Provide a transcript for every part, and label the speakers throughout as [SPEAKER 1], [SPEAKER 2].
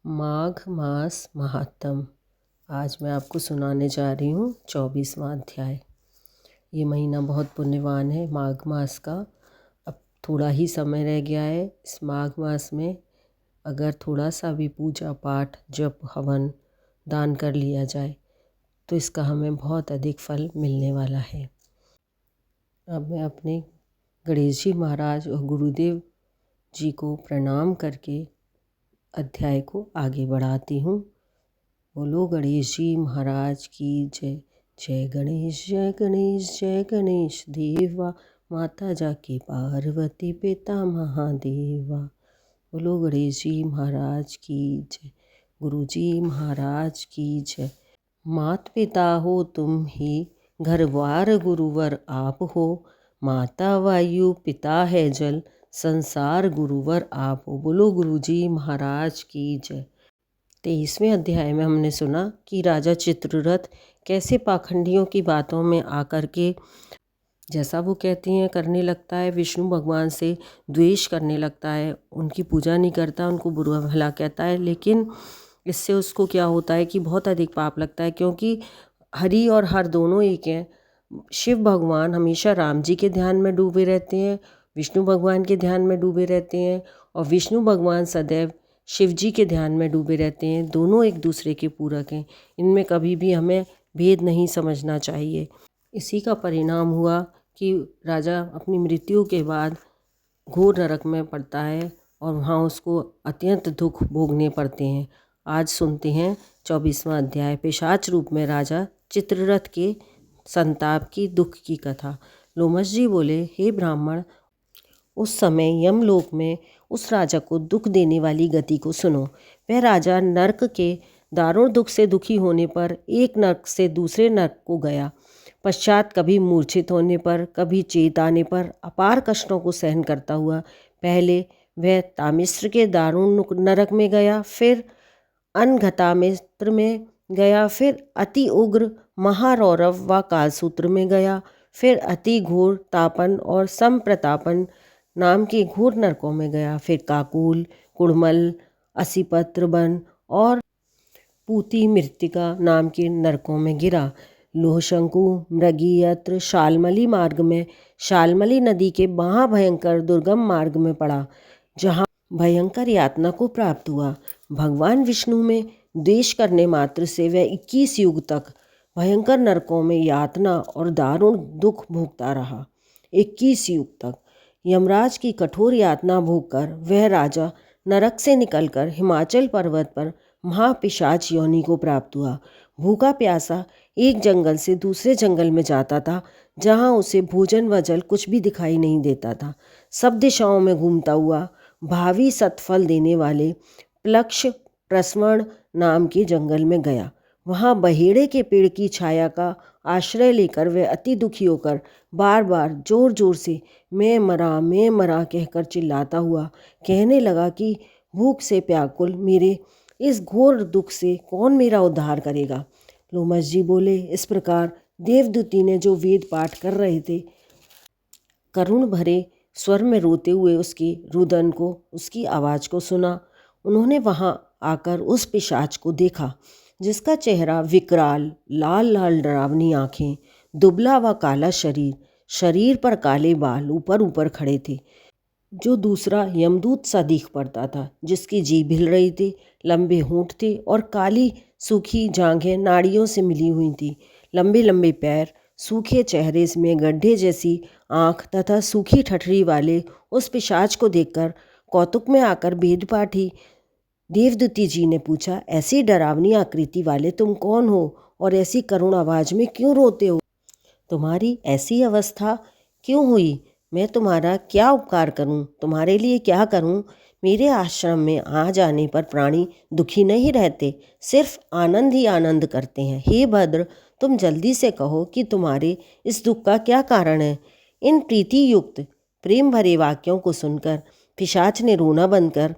[SPEAKER 1] माघ मास महात्म। आज मैं आपको सुनाने जा रही हूँ 24वां अध्याय। ये महीना बहुत पुण्यवान है माघ मास का। अब थोड़ा ही समय रह गया है। इस माघ मास में अगर थोड़ा सा भी पूजा पाठ जप हवन दान कर लिया जाए तो इसका हमें बहुत अधिक फल मिलने वाला है। अब मैं अपने गणेश जी महाराज और गुरुदेव जी को प्रणाम करके अध्याय को आगे बढ़ाती हूँ। बोलो गणेश जी महाराज की जय। जय गणेश जय गणेश जय गणेश देवा, माता जाके पार्वती पिता महादेवा। बोलो गणेश जी महाराज की जय, गुरु जी महाराज की जय। मात पिता हो तुम ही, घरवार गुरुवर आप हो। माता वायु पिता है जल, संसार गुरुवर आप हो। बोलो गुरु जी महाराज की जय। 23वें अध्याय में हमने सुना कि राजा चित्ररथ कैसे पाखंडियों की बातों में आकर के जैसा वो कहती हैं करने लगता है, विष्णु भगवान से द्वेष करने लगता है, उनकी पूजा नहीं करता, उनको बुरा भला कहता है। लेकिन इससे उसको क्या होता है कि बहुत अधिक पाप लगता है, क्योंकि हरि और हर दोनों एक हैं। शिव भगवान हमेशा राम जी के ध्यान में डूबे रहते हैं, विष्णु भगवान के ध्यान में डूबे रहते हैं, और विष्णु भगवान सदैव शिव जी के ध्यान में डूबे रहते हैं। दोनों एक दूसरे के पूरक हैं, इनमें कभी भी हमें भेद नहीं समझना चाहिए। इसी का परिणाम हुआ कि राजा अपनी मृत्यु के बाद घोर नरक में पड़ता है और वहाँ उसको अत्यंत दुख भोगने पड़ते हैं। आज सुनते हैं 24वां अध्याय, पिशाच रूप में राजा चित्ररथ के संताप की दुख की कथा। लोमश जी बोले, हे ब्राह्मण, उस समय यमलोक में उस राजा को दुख देने वाली गति को सुनो। वह राजा नरक के दारुण दुख से दुखी होने पर एक नरक से दूसरे नरक को गया। पश्चात कभी मूर्छित होने पर, कभी चेत आने पर अपार कष्टों को सहन करता हुआ पहले वह तामिश्र के दारुण नरक में गया, फिर अनघतामिश्र में गया, फिर अति उग्र महारौरव व कालसूत्र में गया, फिर अति घोर तापन और संप्रतापन नाम के घोर नरकों में गया, फिर काकुल, कुड़मल, असीपत्र वन और पूती मृत्तिका नाम के नरकों में गिरा। लोहशंकु, मृगीयत्र, शालमली मार्ग में शालमली नदी के महाभयंकर दुर्गम मार्ग में पड़ा, जहाँ भयंकर यातना को प्राप्त हुआ। भगवान विष्णु में द्वेष करने मात्र से वह 21 युग तक भयंकर नरकों में यातना और दारुण दुख भोगता रहा। 21 युग तक यमराज की कठोर यातना भोगकर वह राजा नरक से निकलकर हिमाचल पर्वत पर महापिशाच योनि को प्राप्त हुआ। भूखा प्यासा एक जंगल से दूसरे जंगल में जाता था, जहाँ उसे भोजन व जल कुछ भी दिखाई नहीं देता था। सब दिशाओं में घूमता हुआ भावी सत्फल देने वाले प्लक्ष प्रस्वर्ण नाम के जंगल में गया। वहाँ बहेड़े के पेड़ की छाया का आश्रय लेकर वह अति दुखी होकर बार बार जोर जोर से मैं मरा कहकर चिल्लाता हुआ कहने लगा कि भूख से व्याकुल मेरे इस घोर दुख से कौन मेरा उद्धार करेगा। लोमश जी बोले, इस प्रकार देवदूती ने जो वेद पाठ कर रहे थे, करुण भरे स्वर में रोते हुए उसके रुदन को, उसकी आवाज़ को सुना। उन्होंने वहाँ आकर उस पिशाच को देखा, जिसका चेहरा विकराल, लाल लाल डरावनी आँखें, दुबला व काला शरीर, शरीर पर काले बाल ऊपर ऊपर खड़े थे, जो दूसरा यमदूत सा दिख पड़ता था, जिसकी जीभ हिल रही थी, लंबे होंठ थे और काली सूखी जांघें नाड़ियों से मिली हुई थी, लंबे लंबे पैर, सूखे चेहरे में गड्ढे जैसी आँख तथा सूखी ठठरी वाले उस पिशाच को देखकर कौतुक में आकर वेदपाठी देवदूती जी ने पूछा, ऐसी डरावनी आकृति वाले तुम कौन हो और ऐसी करुण आवाज़ में क्यों रोते हो? तुम्हारी ऐसी अवस्था क्यों हुई? मैं तुम्हारा क्या उपकार करूं? तुम्हारे लिए क्या करूं? मेरे आश्रम में आ जाने पर प्राणी दुखी नहीं रहते, सिर्फ आनंद ही आनंद करते हैं। हे भद्र, तुम जल्दी से कहो कि तुम्हारे इस दुख का क्या कारण है। इन प्रीति युक्त प्रेम भरे वाक्यों को सुनकर पिशाच ने रोना बंद कर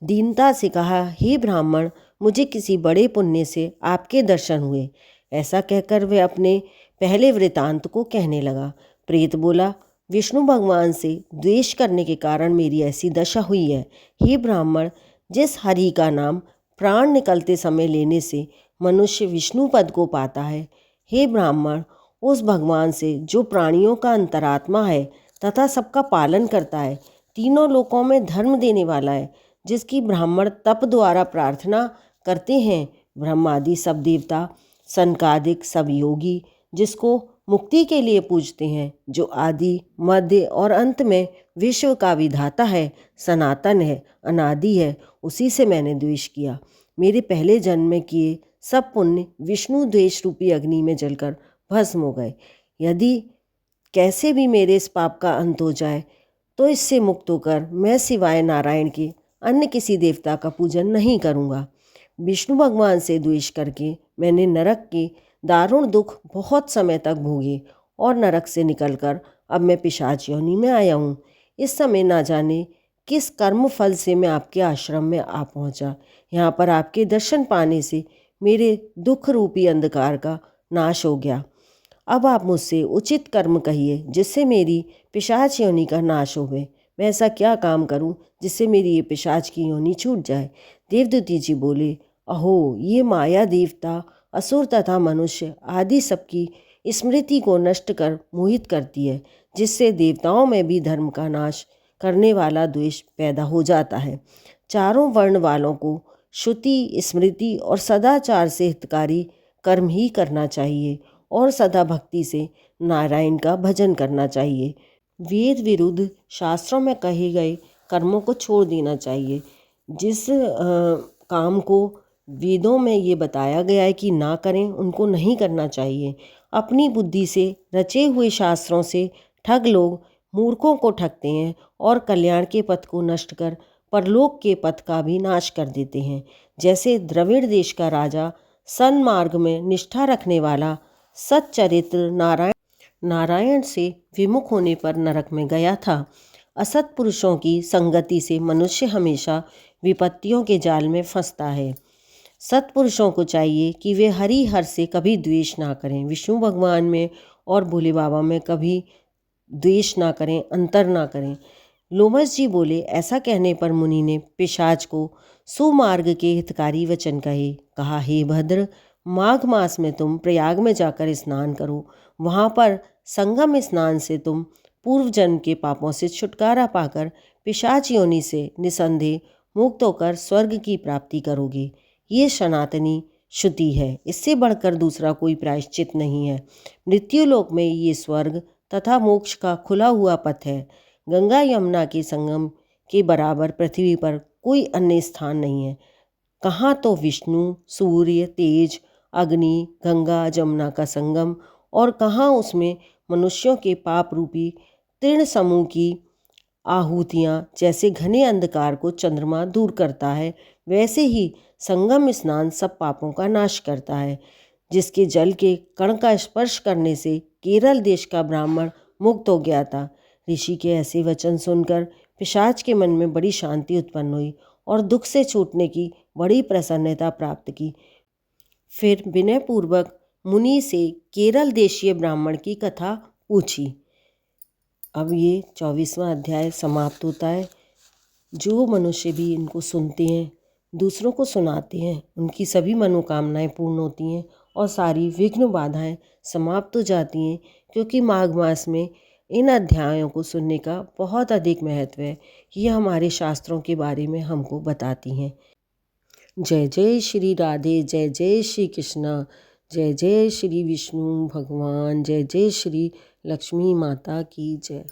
[SPEAKER 1] दीनता से कहा, हे ब्राह्मण, मुझे किसी बड़े पुण्य से आपके दर्शन हुए। ऐसा कहकर वह अपने पहले वृतांत को कहने लगा। प्रेत बोला, विष्णु भगवान से द्वेष करने के कारण मेरी ऐसी दशा हुई है। हे ब्राह्मण, जिस हरि का नाम प्राण निकलते समय लेने से मनुष्य विष्णु पद को पाता है। हे ब्राह्मण, उस भगवान से जो प्राणियों का अंतरात्मा है तथा सबका पालन करता है, तीनों लोकों में धर्म देने वाला है, जिसकी ब्राह्मण तप द्वारा प्रार्थना करते हैं, ब्रह्मादि सब देवता, सनकादिक सब योगी जिसको मुक्ति के लिए पूजते हैं, जो आदि मध्य और अंत में विश्व का विधाता है, सनातन है, अनादि है, उसी से मैंने द्वेष किया। मेरे पहले जन्म में किए सब पुण्य विष्णु द्वेष रूपी अग्नि में जलकर भस्म हो गए। यदि कैसे भी मेरे इस पाप का अंत हो जाए तो इससे मुक्त होकर मैं सिवाय नारायण के अन्य किसी देवता का पूजन नहीं करूँगा। विष्णु भगवान से द्वेष करके मैंने नरक के दारुण दुख बहुत समय तक भोगे और नरक से निकलकर अब मैं पिशाच योनि में आया हूँ। इस समय ना जाने किस कर्म फल से मैं आपके आश्रम में आ पहुँचा। यहाँ पर आपके दर्शन पाने से मेरे दुख रूपी अंधकार का नाश हो गया। अब आप मुझसे उचित कर्म कहिए जिससे मेरी पिशाच योनि का नाश होवे। मैं ऐसा क्या काम करूं जिससे मेरी ये पिशाच की योनि छूट जाए। देवदूती जी बोले, अहो, ये माया देवता, असुर तथा मनुष्य आदि सबकी स्मृति को नष्ट कर मोहित करती है, जिससे देवताओं में भी धर्म का नाश करने वाला द्वेष पैदा हो जाता है। चारों वर्ण वालों को श्रुति, स्मृति और सदाचार से हितकारी कर्म ही करना चाहिए और सदा भक्ति से नारायण का भजन करना चाहिए। वेद विरुद्ध शास्त्रों में कहे गए कर्मों को छोड़ देना चाहिए। जिस काम को वेदों में ये बताया गया है कि ना करें, उनको नहीं करना चाहिए। अपनी बुद्धि से रचे हुए शास्त्रों से ठग लोग मूर्खों को ठगते हैं और कल्याण के पथ को नष्ट कर परलोक के पथ का भी नाश कर देते हैं। जैसे द्रविड़ देश का राजा सन्मार्ग में निष्ठा रखने वाला सच्चरित्र नारायण से विमुख होने पर नरक में गया था। असत पुरुषों की संगति से मनुष्य हमेशा विपत्तियों के जाल में फंसता है। सत्पुरुषों को चाहिए कि वे हरि हर से कभी द्वेष ना करें, विष्णु भगवान में और भोले बाबा में कभी द्वेष ना करें, अंतर ना करें। लोमस जी बोले, ऐसा कहने पर मुनि ने पिशाच को सुमार्ग के हितकारी वचन कहे। कहा, हे भद्र, माघ मास में तुम प्रयाग में जाकर स्नान करो। वहाँ पर संगम स्नान से तुम पूर्व जन्म के पापों से छुटकारा पाकर पिशाच योनि से निसंदेह मुक्त होकर स्वर्ग की प्राप्ति करोगे। ये सनातनी श्रुति है, इससे बढ़कर दूसरा कोई प्रायश्चित नहीं है। मृत्युलोक में ये स्वर्ग तथा मोक्ष का खुला हुआ पथ है। गंगा यमुना के संगम के बराबर पृथ्वी पर कोई अन्य स्थान नहीं है। कहाँ तो विष्णु, सूर्य, तेज, अग्नि, गंगा जमुना का संगम, और कहाँ उसमें मनुष्यों के पाप रूपी तीर्ण समूह की आहुतियाँ जैसे घने अंधकार को चंद्रमा दूर करता है, वैसे ही संगम स्नान सब पापों का नाश करता है। जिसके जल के कण का स्पर्श करने से केरल देश का ब्राह्मण मुक्त हो गया था। ऋषि के ऐसे वचन सुनकर पिशाच के मन में बड़ी शांति उत्पन्न हुई और दुख से छूटने की बड़ी प्रसन्नता प्राप्त की। फिर विनयपूर्वक मुनि से केरल देशीय ब्राह्मण की कथा पूछी। अब ये 24वां अध्याय समाप्त होता है। जो मनुष्य भी इनको सुनते हैं, दूसरों को सुनाते हैं, उनकी सभी मनोकामनाएं पूर्ण होती हैं और सारी विघ्न बाधाएं समाप्त हो जाती हैं, क्योंकि माघ मास में इन अध्यायों को सुनने का बहुत अधिक महत्व है। ये हमारे शास्त्रों के बारे में हमको बताती हैं। जय जय श्री राधे, जय जय श्री कृष्ण, जय जय श्री विष्णु भगवान, जय जय श्री लक्ष्मी माता की जय।